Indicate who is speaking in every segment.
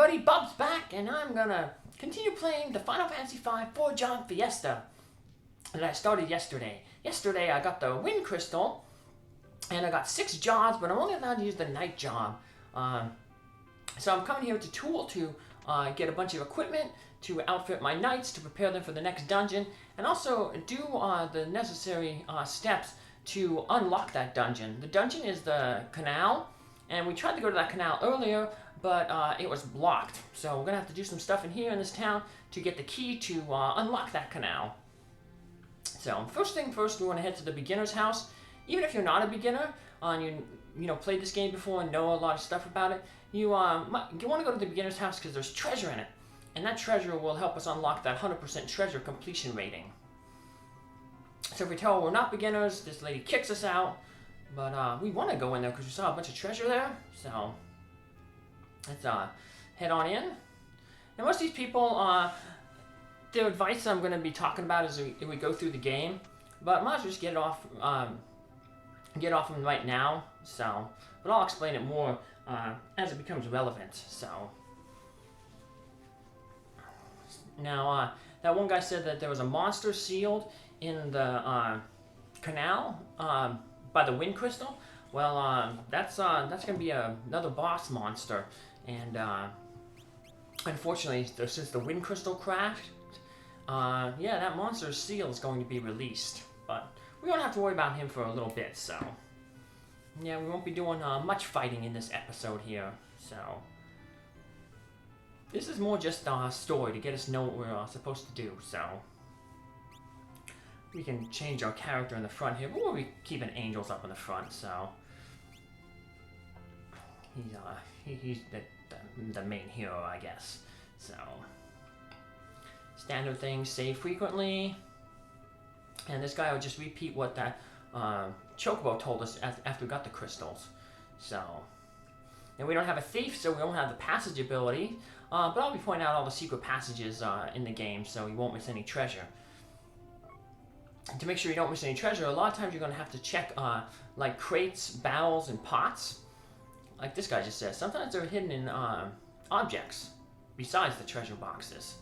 Speaker 1: everybody, Bob's back, and I'm gonna continue playing the Final Fantasy V 4-job Fiesta that I started yesterday. Yesterday I got the Wind Crystal, and I got 6 jobs, but I'm only allowed to use the night job. So I'm coming here with a tool to get a bunch of equipment, to outfit my knights, to prepare them for the next dungeon, and also do the necessary steps to unlock that dungeon. The dungeon is the canal, and we tried to go to that canal earlier, but it was blocked. So we're gonna have to do some stuff in here in this town to get the key to unlock that canal. So first thing first, we want to head to the beginner's house. Even if you're not a beginner, you played this game before and know a lot of stuff about it, you want to go to the beginner's house because there's treasure in it, and that treasure will help us unlock that 100% treasure completion rating. So if we tell her we're not beginners, this lady kicks us out, but we want to go in there because we saw a bunch of treasure there. So let's head on in. And most of these people, their advice I'm going to be talking about as we go through the game, but I might as well just get off them right now. So, but I'll explain it more as it becomes relevant. So now that one guy said that there was a monster sealed in the canal by the Wind Crystal. Well, that's gonna be another boss monster, and unfortunately, since the Wind Crystal crashed, yeah, that monster's seal is going to be released. But we don't have to worry about him for a little bit. So yeah, we won't be doing much fighting in this episode here. So this is more just a story to get us know what we're supposed to do. So we can change our character in the front here, but we'll be keeping Angels up in the front. So he's the main hero, I guess. So standard things: save frequently, and this guy will just repeat what that Chocobo told us after we got the crystals. So, and we don't have a thief, so we don't have the passage ability, but I'll be pointing out all the secret passages in the game, so you won't miss any treasure. To make sure you don't miss any treasure, a lot of times you're going to have to check like crates, barrels, and pots. Like this guy just says, sometimes they're hidden in objects besides the treasure boxes.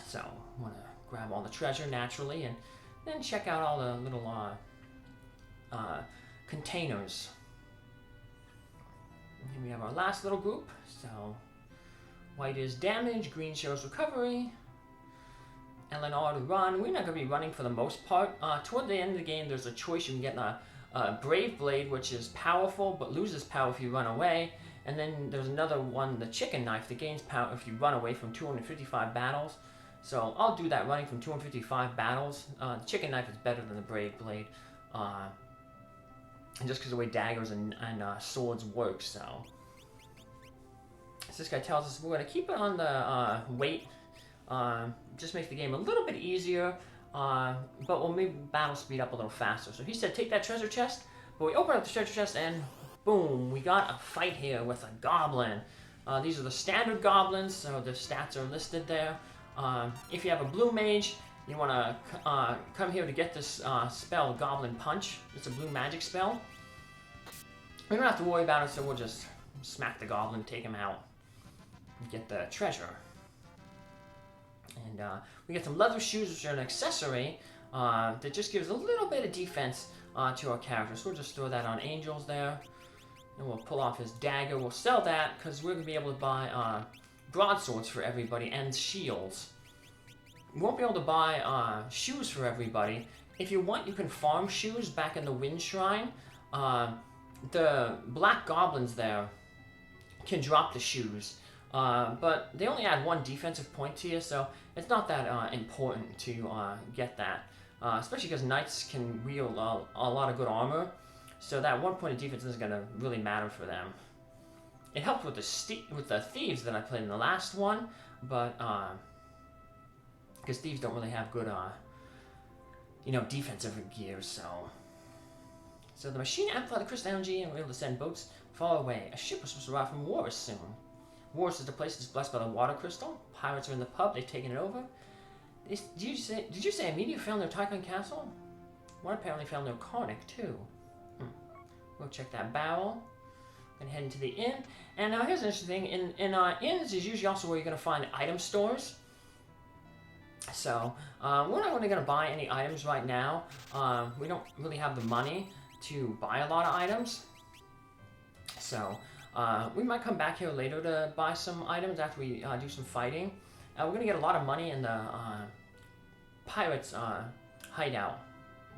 Speaker 1: So I want to grab all the treasure naturally, and then check out all the little containers. And here we have our last little group. So white is damage, green shows recovery. LNR to run. We're not going to be running for the most part. Toward the end of the game, there's a choice. You can get a Brave Blade, which is powerful but loses power if you run away. And then there's another one, the Chicken Knife, that gains power if you run away from 255 battles. So I'll do that, running from 255 battles. The Chicken Knife is better than the Brave Blade, and just because of the way daggers and swords work. So as this guy tells us, we're going to keep it on the weight. Just makes the game a little bit easier, but we'll make battle speed up a little faster. So he said take that treasure chest, but we open up the treasure chest and boom, we got a fight here with a goblin. These are the standard goblins, so the stats are listed there. If you have a blue mage, you want to come here to get this spell, Goblin Punch. It's a blue magic spell. We don't have to worry about it, so we'll just smack the goblin, take him out, and get the treasure. And we get some leather shoes, which are an accessory that just gives a little bit of defense to our character. So we'll just throw that on Angels there. And we'll pull off his dagger. We'll sell that because we're going to be able to buy broadswords for everybody and shields. We won't be able to buy shoes for everybody. If you want, you can farm shoes back in the Wind Shrine. The black goblins there can drop the shoes. But they only add 1 defensive point to you, so it's not that important to get that. Especially because knights can wield a lot of good armor, so that 1 point of defense isn't going to really matter for them. It helped with the thieves that I played in the last one, but because thieves don't really have good defensive gear. So the machine amplified the crystal energy and were able to send boats far away. A ship was supposed to arrive from Warris soon. Warris is the place that's blessed by the water crystal. Pirates are in the pub. They've taken it over. Did you say a meteor fell near Tycoon Castle? One apparently fell near Karnak too. We'll check that barrel. Gonna head into the inn. And now here's an interesting thing. In inns is usually also where you're gonna find item stores. So we're not really gonna buy any items right now. We don't really have the money to buy a lot of items. So we might come back here later to buy some items after we do some fighting. We're gonna get a lot of money in the pirates hideout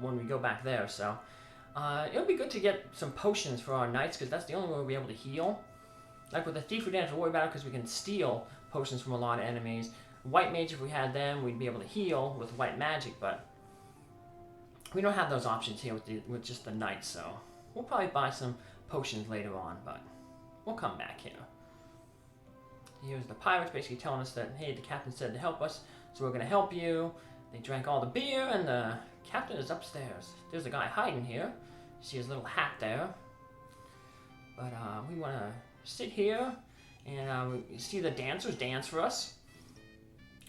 Speaker 1: when we go back there. So it'll be good to get some potions for our knights, because that's the only way we'll be able to heal. Like with the thief, we didn't have to worry about it because we can steal potions from a lot of enemies. White mage, if we had them, we'd be able to heal with white magic, but we don't have those options here with just the knights. So we'll probably buy some potions later on, but we'll come back here. Here's the pirates basically telling us that, hey, the captain said to help us, so we're going to help you. They drank all the beer, and the captain is upstairs. There's a guy hiding here. See his little hat there. But we want to sit here, and we see the dancers dance for us.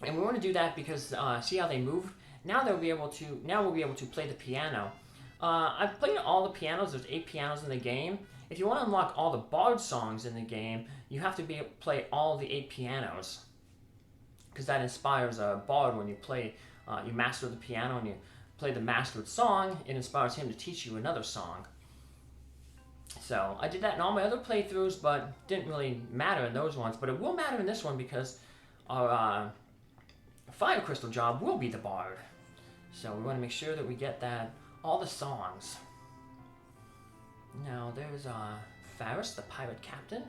Speaker 1: And we want to do that because see how they move? Now we'll be able to play the piano. I've played all the pianos. There's 8 pianos in the game. If you want to unlock all the bard songs in the game, you have to be able to play all the 8 pianos, because that inspires a bard. When you play, you master the piano and you play the mastered song, it inspires him to teach you another song. So I did that in all my other playthroughs, but didn't really matter in those ones. But it will matter in this one because our fire crystal job will be the bard. So we want to make sure that we get all the songs. Now there's Faris, the pirate captain,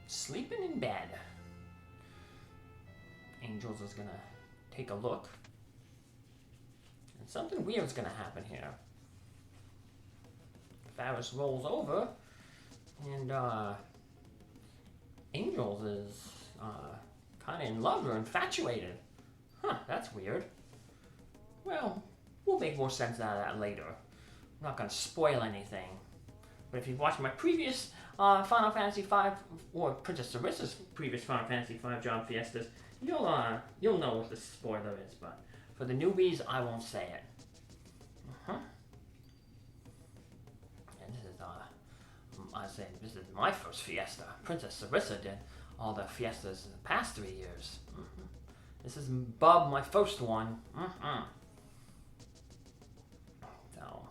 Speaker 1: sleeping in bed. Angels is gonna take a look, and something weird's gonna happen here. Faris rolls over, and Angels is kind of in love or infatuated. Huh, that's weird. Well, we'll make more sense out of that later. I'm not gonna spoil anything. But if you've watched my previous Final Fantasy V, or Princess Sarissa's previous Final Fantasy V John Fiestas, you'll know what the spoiler is. But for the newbies, I won't say it. And this is my first Fiesta. Princess Sarissa did all the Fiestas in the past 3 years. This is Bub, my first one. So,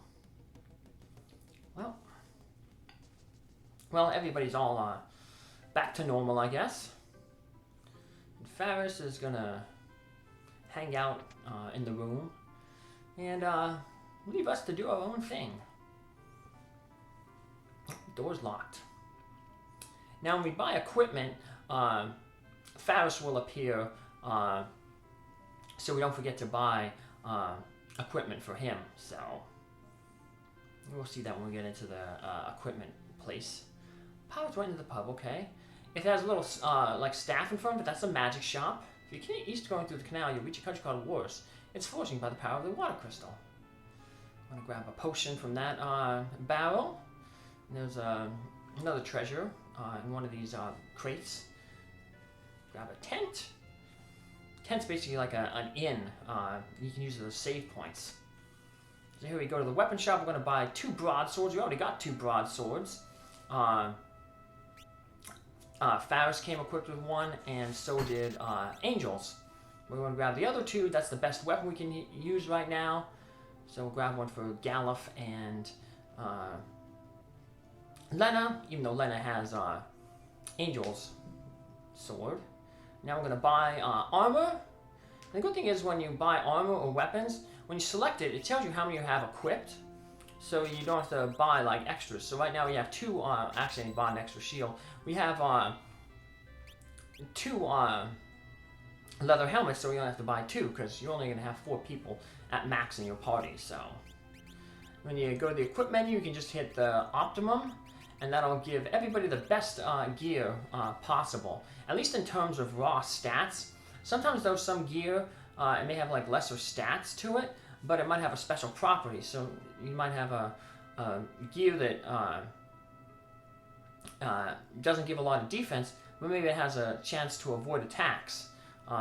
Speaker 1: well, everybody's all back to normal, I guess. And Faris is gonna hang out in the room and leave us to do our own thing. Door's locked. Now, when we buy equipment, Faris will appear, so we don't forget to buy equipment for him. So we'll see that when we get into the equipment place. Pirates went into the pub, okay. It has a little like staff in front of it. That's a magic shop. If you continue east going through the canal, you'll reach a country called Wars. It's flourishing by the power of the water crystal. I'm gonna grab a potion from that barrel. And there's another treasure in one of these crates. Grab a tent. Tent's basically like an inn. You can use it as save points. So here we go to the weapon shop. We're going to buy 2 broadswords. We already got 2 broadswords. Faris came equipped with one, and so did Angels. We're going to grab the other 2. That's the best weapon we can use right now. So we'll grab one for Galuf and Lena, even though Lena has Angel's sword. Now we're going to buy armor. And the good thing is when you buy armor or weapons, when you select it, it tells you how many you have equipped. So you don't have to buy like extras. So right now we have 2, actually I bought an extra shield. We have 2 leather helmets, so we only have to buy 2 because you're only going to have 4 people at max in your party. So when you go to the equip menu, you can just hit the optimum, and that'll give everybody the best gear possible, at least in terms of raw stats. Sometimes though some gear, it may have like lesser stats to it, but it might have a special property. So you might have a gear that doesn't give a lot of defense, but maybe it has a chance to avoid attacks.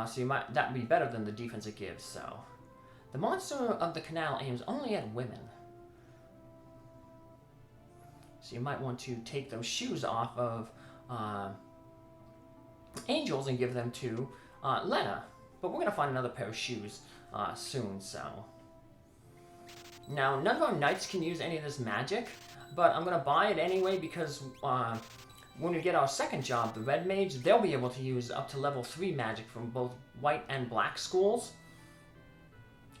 Speaker 1: So that would be better than the defense it gives. So the monster of the canal aims only at women. So you might want to take those shoes off of Angels and give them to Lena. But we're going to find another pair of shoes soon, so... Now, none of our knights can use any of this magic, but I'm going to buy it anyway because when we get our second job, the Red Mage, they'll be able to use up to level 3 magic from both white and black schools.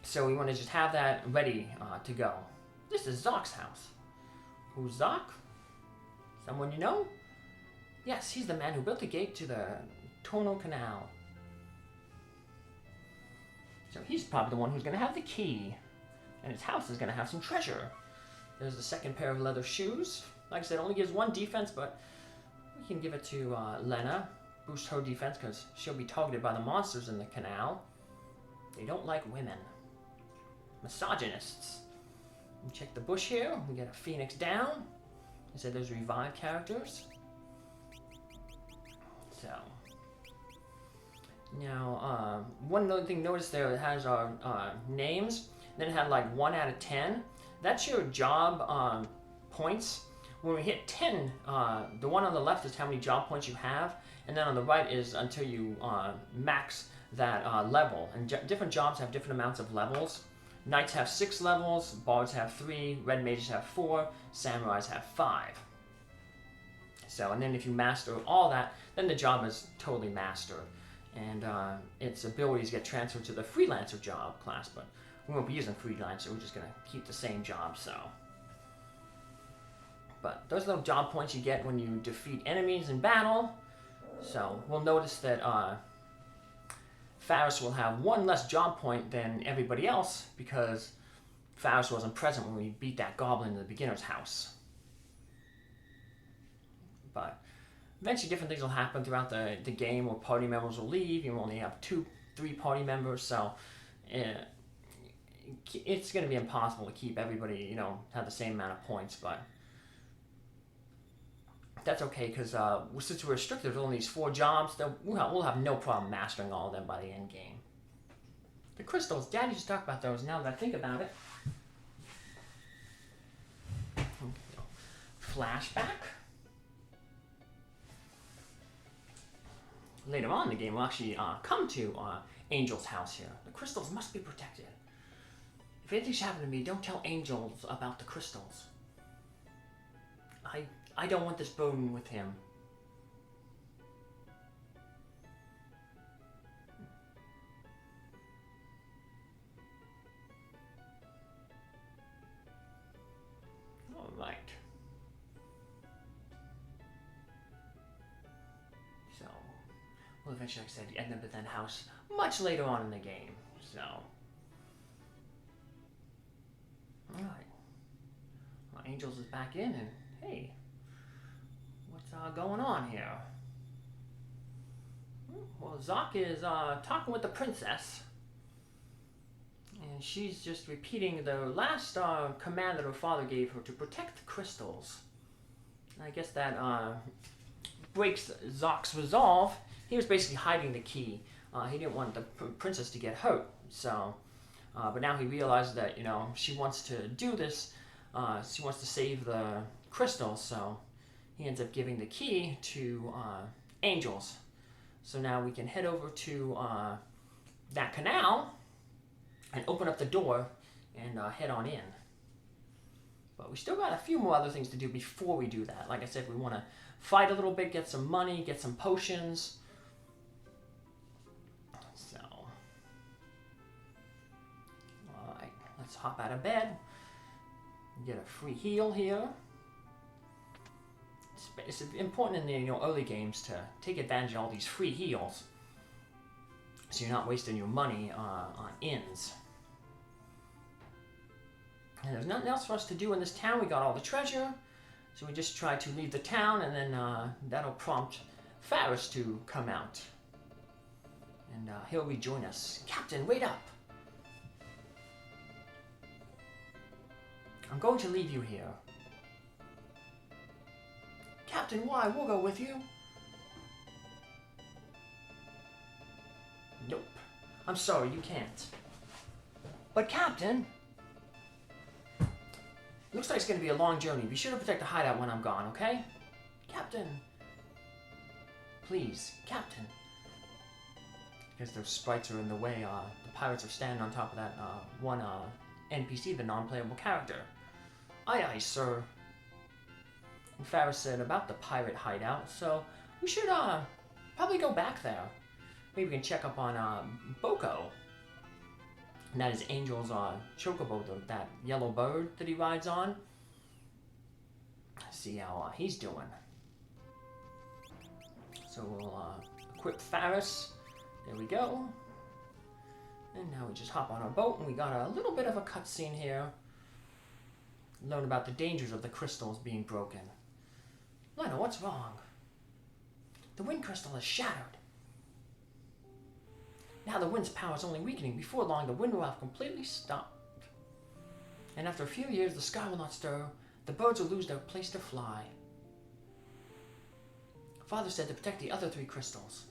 Speaker 1: So we want to just have that ready to go. This is Zock's house. Who's Zock? Someone you know? Yes, he's the man who built the gate to the Tonal Canal. So he's probably the one who's going to have the key. And his house is going to have some treasure. There's the second pair of leather shoes. Like I said, it only gives 1 defense, but we can give it to Lena. Boost her defense because she'll be targeted by the monsters in the canal. They don't like women. Misogynists. We check the bush here. We get a phoenix down. I said there's revived characters. So. Now, one other thing, notice there it has our names. Then it had like 1 out of 10. That's your job points. When we hit 10, the one on the left is how many job points you have, and then on the right is until you max that level. And different jobs have different amounts of levels. Knights have 6 levels, bards have 3, red mages have 4, samurais have 5. So, and then if you master all that, then the job is totally mastered. And its abilities get transferred to the freelancer job class, but we won't be using freelancer, we're just going to keep the same job, so. But those little job points you get when you defeat enemies in battle. So we'll notice that Faris will have 1 less job point than everybody else because Faris wasn't present when we beat that goblin in the beginner's house. But eventually different things will happen throughout the game where party members will leave. You only have 2, 3 party members, so it's going to be impossible to keep everybody, you know, have the same amount of points, but that's okay because since we're restricted to only these 4 jobs, we'll have no problem mastering all of them by the end game. The crystals, Dad used to talk about those now that I think about it. Flashback. Later on in the game, we'll actually come to Angel's house here. The crystals must be protected. If anything should happen to me, don't tell Angels about the crystals. I don't want this burden with him. All right. So, we'll eventually, like I said, end up at that house much later on in the game. So, all right. Well, Angels is back in, and hey. What's going on here? Well, Zock is talking with the princess. And she's just repeating the last command that her father gave her to protect the crystals. And I guess that breaks Zock's resolve. He was basically hiding the key. He didn't want the princess to get hurt. So, but now he realizes that, you know, she wants to do this. She wants to save the crystals, so he ends up giving the key to Angels. So now we can head over to that canal and open up the door and head on in. But we still got a few more other things to do before we do that. Like I said, we want to fight a little bit, get some money, get some potions. So, alright, let's hop out of bed. Get a free heal here. It's important in the, you know, early games to take advantage of all these free heals, so you're not wasting your money on inns. And there's nothing else for us to do in this town. We got all the treasure, so we just try to leave the town, and then that'll prompt Faris to come out, and he'll rejoin us. Captain, wait up! I'm going to leave you here. Captain, why? We'll go with you. Nope. I'm sorry, you can't. But Captain... Looks like it's going to be a long journey. Be sure to protect the hideout when I'm gone, okay? Captain. Please, Captain. Because those sprites are in the way. The pirates are standing on top of that one NPC, the non-playable character. Aye, aye, sir. And Farah said about the pirate hideout, so we should probably go back there. Maybe we can check up on Boko. And that is Angel's chocobo, that yellow bird that he rides on. See how he's doing. So we'll equip Faris. There we go. And now we just hop on our boat, and we got a little bit of a cutscene here. Learn about the dangers of the crystals being broken. Lena, what's wrong? The wind crystal is shattered. Now the wind's power is only weakening. Before long, the wind will have completely stopped. And after a few years, the sky will not stir. The birds will lose their place to fly. Father said to protect the other 3 crystals.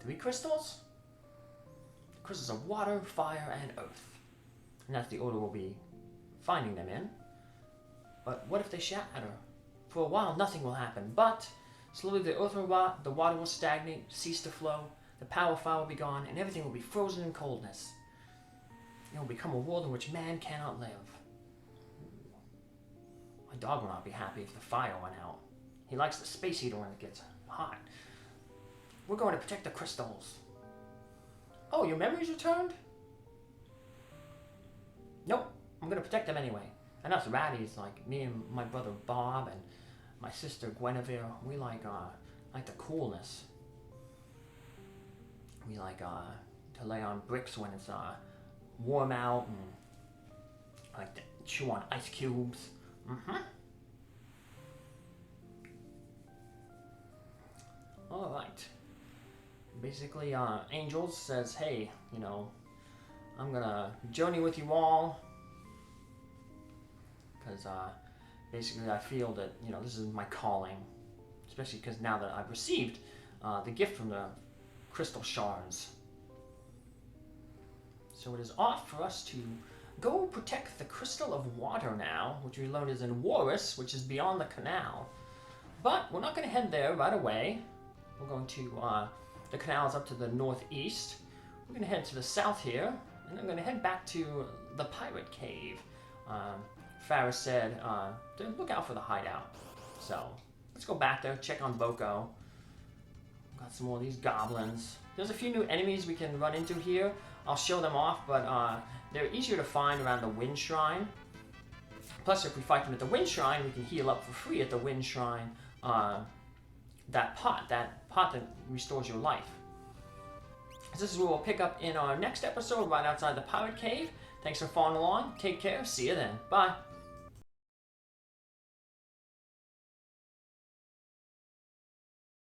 Speaker 1: 3 crystals? The crystals of water, fire, and earth. And that's the order we'll be finding them in. But what if they shatter? For a while, nothing will happen, but slowly the earth will rot, the water will stagnate, cease to flow, the power of fire will be gone, and everything will be frozen in coldness. It will become a world in which man cannot live. My dog will not be happy if the fire went out. He likes the space heater when it gets hot. We're going to protect the crystals. Oh, your memories returned? Nope, I'm going to protect them anyway. And us raddies, like me and my brother Bob and my sister Guinevere, we like the coolness. We like to lay on bricks when it's warm out, and like to chew on ice cubes. All right. Basically, Angels says, hey, you know, I'm gonna journey with you all. Because basically I feel that, you know, this is my calling. Especially because now that I've received the gift from the crystal shards. So it is off for us to go protect the crystal of water now, which we learned is in Warris, which is beyond the canal. But we're not going to head there right away. We're going to, the canal is up to the northeast. We're going to head to the south here, and I'm going to head back to the pirate cave. Faris said to look out for the hideout. So let's go back there, check on Boko. Got some more of these goblins. There's a few new enemies we can run into here. I'll show them off, but they're easier to find around the Wind Shrine. Plus, if we fight them at the Wind Shrine, we can heal up for free at the Wind Shrine. That pot that restores your life. This is where we'll pick up in our next episode, right outside the pirate cave. Thanks for following along. Take care. See you then. Bye.